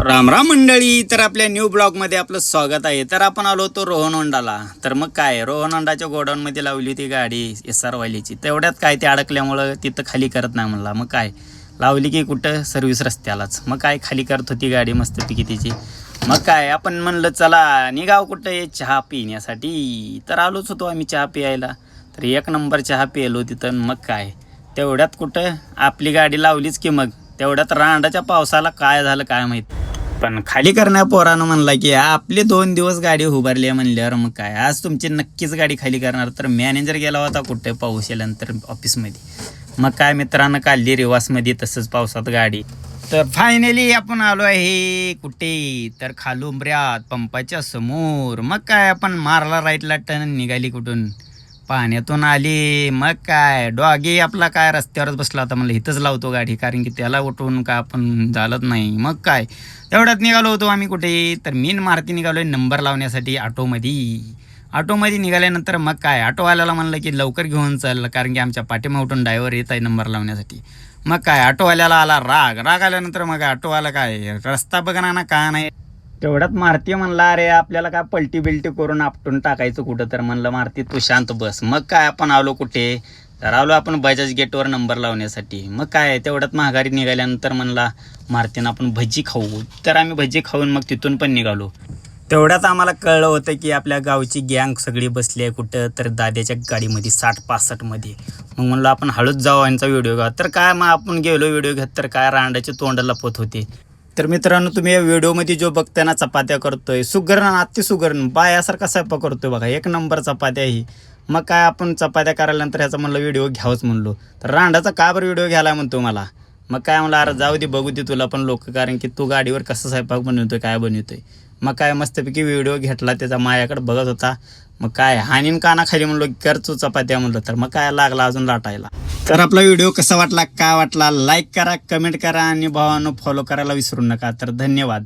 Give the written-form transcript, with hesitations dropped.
राम राम मंडळी. तर आपल्या न्यू ब्लॉगमध्ये आपलं स्वागत आहे. तर आपण आलो होतो रोहन होंडाला. तर मग काय रोहन होंडाच्या गोडाऊनमध्ये लावली होती गाडी SR वालीची. तेवढ्यात काय ते अडकल्यामुळं तिथं खाली करत नाही म्हणला. मग काय लावली की कुठं सर्व्हिस रस्त्यालाच. मग काय खाली करत होती गाडी मस्तपैकी तिची. मग काय आपण म्हणलं चला निघाव कुठं चहा पिण्यासाठी. तर आलोच होतो आम्ही चहा प्यायला. तर एक नंबर चहा प्यायलो तिथं. मग काय तेवढ्यात कुठं आपली गाडी लावलीच की मग तेवढ्यात रांडाच्या पावसाला काय झालं काय माहीत. पण खाली करण्या पोरानं म्हणला की आपले 2 दिवस गाडी उभारली आहे म्हणल्यावर मग काय आज तुमची नक्कीच गाडी खाली करणार. तर मॅनेजर गेला होता कुठे पाऊस याल्यानंतर ऑफिसमध्ये. मग काय मित्रांनं काढली रिवासमध्ये तसंच पावसात गाडी. तर फायनली आपण आलो आहे कुठे तर खालुंबऱ्यात पंपाच्या समोर. मग काय आपण मारला राईटला टर्न निघाली कुठून पाण्यातून आली. मग काय डॉगी आपला काय रस्त्यावरच बसला होता. म्हणलं इथंच लावतो गाडी कारण की त्याला उठवून का आपण झालंच नाही. मग काय तेवढ्यात निघालो होतो आम्ही कुठे तर मीन मारुती निघालो आहे नंबर लावण्यासाठी ऑटोमध्ये निघाल्यानंतर मग काय ऑटोवाल्याला म्हणलं की लवकर घेऊन चल कारण की आमच्या पाठीमागे उठून ड्रायव्हर येत आहे नंबर लावण्यासाठी. मग काय ऑटोवाल्याला आला राग आल्यानंतर मग ऑटोवाला काय रस्ता बघणार ना का नाही. तेवढ्यात मारुती म्हणला अरे आपल्याला काय पलटी बिलटी करून आपटून टाकायचं कुठं. तर म्हणलं मारुती तू शांत बस. मग काय आपण आलो कुठे तर आलो आपण बजाज गेटवर नंबर लावण्यासाठी. मग काय तेवढ्यात महागारी निघाल्यानंतर म्हणला मारुतीनं आपण भजी खाऊ. तर आम्ही भजी खाऊन मग तिथून पण निघालो. तेवढ्यात आम्हाला कळलं होतं की आपल्या गावची गँग सगळी बसली आहे कुठं तर दाद्याच्या गाडीमध्ये 60-65 मध्ये. मग म्हणलं आपण हळूच जाऊ यांचा व्हिडिओ घ्या. तर काय मग आपण गेलो व्हिडिओ घेत तर काय रांडाचे तोंड लपत होते. तर मित्रांनो तुम्ही या व्हिडिओमध्ये जो बघताना चपात्या करतोय सुगरण अति सुगरण बायासारखा स्वयंपाक करतोय बघा. एक नंबर चपात्या ही. मग काय आपण चपात्या करायल्यानंतर ह्याचा म्हणलं व्हिडिओ घ्यावंच म्हणलो. तर रांडाचा का बरं व्हिडिओ घ्यायला म्हणतो मला. मग काय म्हणलं अरे जाऊ दे बघू दे तुला पण लोक कारण की तू गाडीवर कसं स्वयंपाक बनवतोय काय बनवतोय. मग काय मस्तपैकी व्हिडिओ घेतला त्याचा माझ्याकडे बघत होता. मग काय हानीन काना खाली म्हणलो करचो चपात्या म्हणलं. तर मग काय लागला अजून लाटायला. तर आपला व्हिडिओ कसा वाटला काय वाटला लाईक करा कमेंट करा आणि भावानं फॉलो करायला विसरू नका. तर धन्यवाद.